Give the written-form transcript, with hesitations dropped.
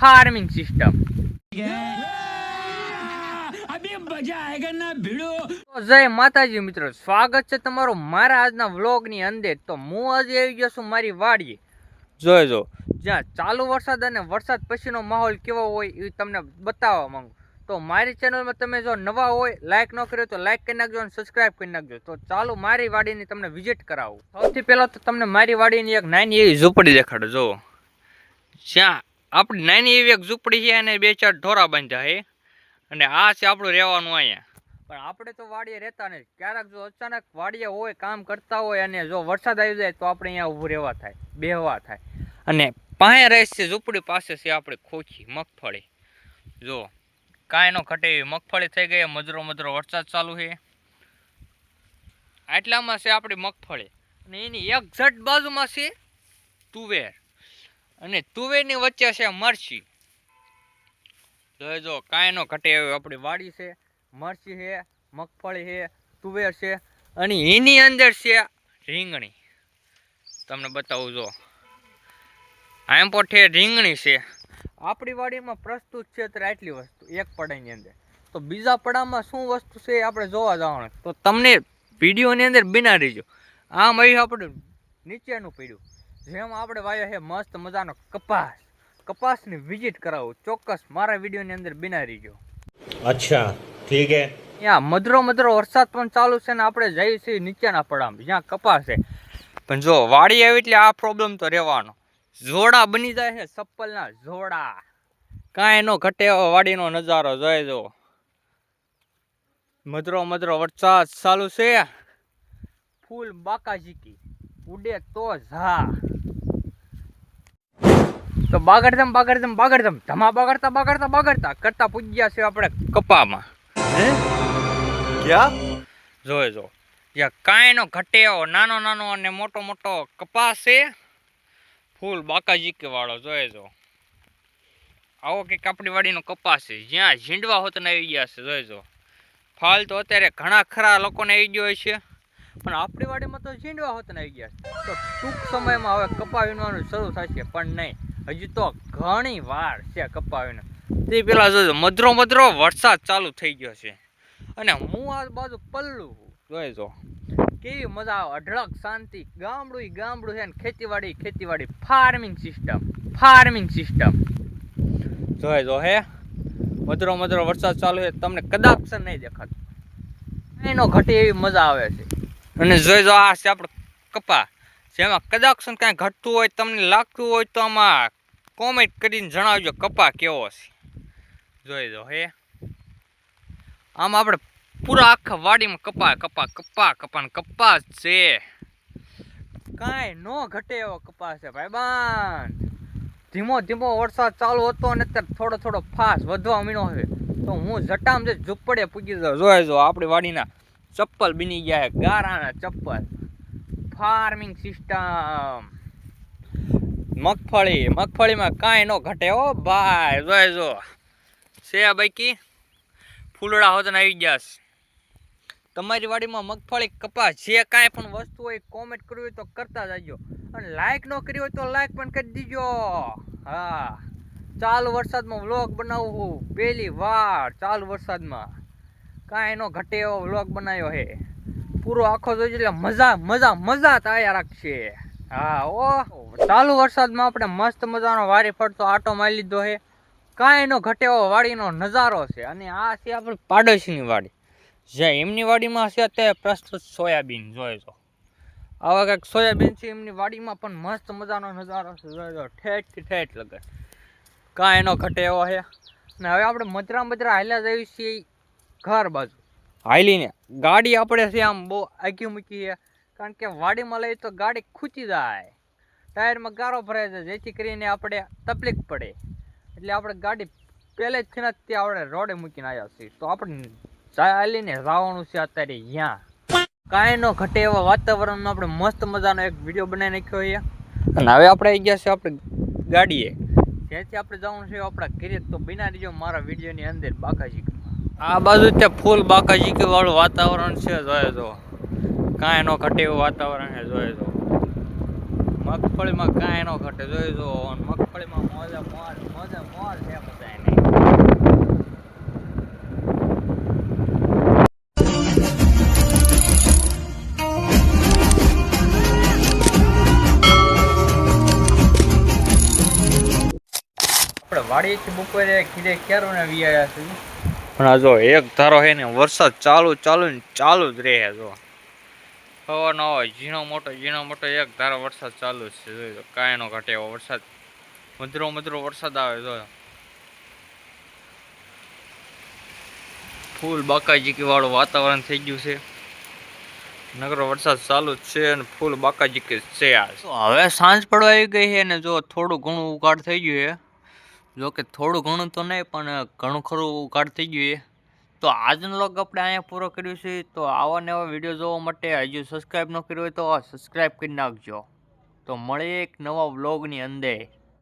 Farming system. अभी मजा आएगा ना भिड़ो। तो जय माताजी मित्रों, स्वागत है तमारो मारा आजना व्लॉग नी अंदर। तो हूँ आज આવી ગયો છું મારી વાડીએ। જોજો જ્યાં ચાલુ વરસાદ અને વરસાદ પછીનો માહોલ કેવો હોય એ તમને બતાવવા માંગુ। તો મારી ચેનલમાં તમે જો નવા હોય, લાઈક ન કર્યો તો લાઈક કરી નાખજો અને સબસ્ક્રાઇબ કરી નાખજો। તો ચાલો મારી વાડીની તમને વિઝિટ કરાવું। સૌથી પહેલા તો તમને મારી વાડીની એક નાની એવી ઝૂંપડી દેખાડો। જો જ્યાં આપણી નાની એવી એક ઝૂંપડી છે અને બે ચાર ઢોરા બાંધ્યા છે અને આ છે આપણું રહેવાનું અહીંયા। પણ આપણે તો વાડીએ રહેતા નથી, ક્યારેક જો અચાનક વાડીએ હોય, કામ કરતા હોય અને જો વરસાદ આવી જાય તો આપણે અહીંયા ઊભું રહેવા થાય, બેહવા થાય। અને પાસે રહે છે ઝૂંપડી પાસે છે આપણે ખોખી મગફળી। જો કાંઈ નો ઘટે એવી મગફળી થઈ ગઈ, મજરો મજરો વરસાદ ચાલુ છે। આટલામાં છે આપણી મગફળી અને એની એક ઝટ બાજુમાં છે તુવેર અને તુવેરની વચ્ચે છે મરચી। જો કાંઈ નો ઘટે એવી આપણી વાડી છે, મરચી છે, મગફળી છે, તુવેર છે અને એની અંદર છે રીંગણી। તમને બતાવું, જો આમ પોઠે રીંગણી છે આપણી વાડીમાં પ્રસ્તુત છે। ત્યારે આટલી વસ્તુ એક પડાની અંદર, તો બીજા પડામાં શું વસ્તુ છે આપણે જોવા જવાનું। તો તમને વિડીયોની અંદર બિના રહીજો। આમ અહીં આપણે નીચેનું પડ્યું, જેમ આપણે વાયો છે મસ્ત મજાનો કપાસ, કપાસની વિઝિટ કરાવું। ચોક્કસ મારા વિડીયોની અંદર બિના રહીજો। અચ્છા ઠીક હે। ત્યાં મધરો મધરો વરસાદ પણ ચાલુ છે ને આપણે જઈએ છીએ નીચેના પડામાં જ્યાં કપાસ છે। પણ જો વાડી આવી એટલે આ પ્રોબ્લેમ તો રહેવાનો। જોડા બની જાય છે, ચપ્પલના જોડા। કાંઈ નો ઘટે એવો વાડીનો નજારો જોઈ જો। મધરો મધરો વરસાદ ચાલુ છે, ફૂલ બાકાજીકી ઉડે તો ઝા। તો બાગડધમ બાગડધમ બાગડધમ ધમા બાગડતા બાગડતા બાગડતા કરતા પૂજ્યા છે આપણે કપામાં। ક્યાં જોઈ જો જ્યાં કાંઈ નો ઘટે એવો નાનો નાનો અને મોટો મોટો કપાસ છે, ફૂલ બાકાજીકી વાળો। જોઈ જો આવો કે આપણી વાડીનો કપાસ છે, જ્યાં ઝીંડવા હોતને આવી ગયા છે। જોઈ જો ફાલ તો અત્યારે ઘણા ખરા લોકોને આવી ગયો હોય છે, પણ આપણી વાડીમાં તો ઝીંડવા હોતને આવી ગયા છે। તો ટૂંક સમયમાં હવે કપા વીણવાનું શરૂ થશે, પણ નહીં, હજી તો ઘણી વાર છે કપા વીણવા। તે પેલા જોજો મધરો મધરો વરસાદ ચાલુ થઈ ગયો છે અને હું આ બાજુ પલ્લું જોઈ જો કેવી મજા આવે, અઢળક શાંતિ। ગામડું ગામડું છે ને ખેતીવાડી ખેતીવાડી, ફાર્મિંગ સિસ્ટમ, ફાર્મિંગ સિસ્ટમ। જોઈ જો હે મધરો મધરો વરસાદ ચાલુ છે, તમને કદાચ નહીં દેખાતું, એનો ઘટી એવી મજા આવે છે। અને જોઈ જો આ છે આપણો કપા, જેમાં કદાચ કાંઈ ઘટતું હોય, તમને લાગતું હોય તો આમાં કોમેન્ટ કરીને જણાવજો કપા કેવો છે। જોઈ જો હે આમ આપણે પૂરા આખા વાડીમાં કપા કપા કપા કપા કપાસ છે, કાંઈ નો ઘટે એવો કપાસ છે ભાઈબાન। ધીમો ધીમો વરસાદ ચાલુ હતો અને અત્યારે થોડો થોડો ફાસ્ટ વધવા મીણો છે, તો હું જટામ જે ઝૂંપડે પૂગી જાઉં। જોઈ જો આપણી વાડીના ચપ્પલ બની ગયા છે ગારાના ચપ્પલ, ફાર્મિંગ સિસ્ટમ। મગફળી, મગફળીમાં કાંઈ નો ઘટે હો ભાઈ। જોઈ જો છે બાકી ફૂલડા હોતને આવી ગયા છે। તમારી વાડીમાં મગફળી, કપાસ, જે કાંઈ પણ વસ્તુ હોય કોમેન્ટ કરવી હોય તો કરતા જાજો અને લાઈક ન કરી હોય તો લાઈક પણ કરી દીજો। હા, ચાલુ વરસાદમાં વ્લોગ બનાવું પહેલી વાર, ચાલુ વરસાદમાં કાંઈ નો ઘટે એવો વ્લોગ બનાવ્યો છે। પૂરો આખો જોઈજો એટલે મજા મજા મજા તૈયાર રાખશે। હા ઓ ચાલુ વરસાદમાં આપણે મસ્ત મજાનો વારી ફરતો આટો મારી લીધો છે, કાંઈ નો ઘટે એવો વાડીનો નજારો છે। અને આ છે આપણી પાડોશીની વાડી, જે એમની વાડીમાં છે તે પ્રસ્તુત સોયાબીન। જોઈ જો આવા કંઈક સોયાબીન છે એમની વાડીમાં, પણ મસ્ત મજાનો નજારો છે। જોઈ જો ઠેઠથી ઠેઠ લગે, કાંઈ નો ઘટે એવો છે। અને હવે આપણે મધરા મધરા હાલ્યા જઈએ છીએ ઘર બાજુ, હાલીને ગાડી આપણે છે આમ બહુ આગી મૂકી છે, કારણ કે વાડીમાં લઈ તો ગાડી ખૂંચી જાય, ટાયરમાં ગારો ભરાય જાય, જેથી કરીને આપણે તકલીફ પડે, એટલે આપણે ગાડી પહેલેથી જ ત્યાં આપણે રોડે મૂકીને આવ્યા છીએ। તો આપણે ચાલીને જવાનું છે અત્યારે અહીંયા, કાંઈ નો ઘટે એવા વાતાવરણમાં આપણે મસ્ત મજાનો એક વિડીયો બનાવી નાખ્યો છે। અને હવે આપણે આવી ગયા છે આપણે ગાડીએ, જ્યાંથી આપણે જવાનું છે આપણા ઘરે। તો બિના રહીજો મારા વિડીયોની અંદર બાકાજીકીમાં। આ બાજુ ત્યાં ફૂલ બાકાજીકી વાળું વાતાવરણ છે। જોઈ જો કાંઈ નો ઘટે એવું વાતાવરણ છે। જોઈ જો મગફળીમાં કાંઈ નો ઘટે। જોઈ જો મગફળીમાં મોજા મોજ મોજે મોજ છે બધાને. આપણે વાડીએથી બપોરે કીધે ક્યારે ને વિયાયા છે પણ આ જો એક ધારો છે ને વરસાદ ચાલુ જ રહે જો સવારનો ઝીણો મોટો એક ધારો વરસાદ ચાલુ જ છે જોઈ લો કાંઈ નો ઘટે એવો વરસાદ મધુરો વરસાદ આવે જો ફૂલ બાકાજીકી વાળું વાતાવરણ થઈ ગયું છે નગરો વરસાદ ચાલુ જ છે અને ફૂલ બાકાજીકી છે આ હવે સાંજ પડવા આવી ગઈ છે ને જો થોડું ઘણું ઉઘાડ થઈ ગયું છે જો કે થોડું ઘણું તો નહીં પણ ઘણું ખરું ઉઘાડ થઈ ગયું છે તો આજનો વ્લોગ આપણે અહીંયા પૂરો કર્યો છે તો આવા નવા વિડીયો જોવા માટે હજુ સબસ્ક્રાઈબ ન કર્યું હોય તો સબસ્ક્રાઈબ કરી નાખજો તો મળીએ એક નવા વ્લોગની અંદર.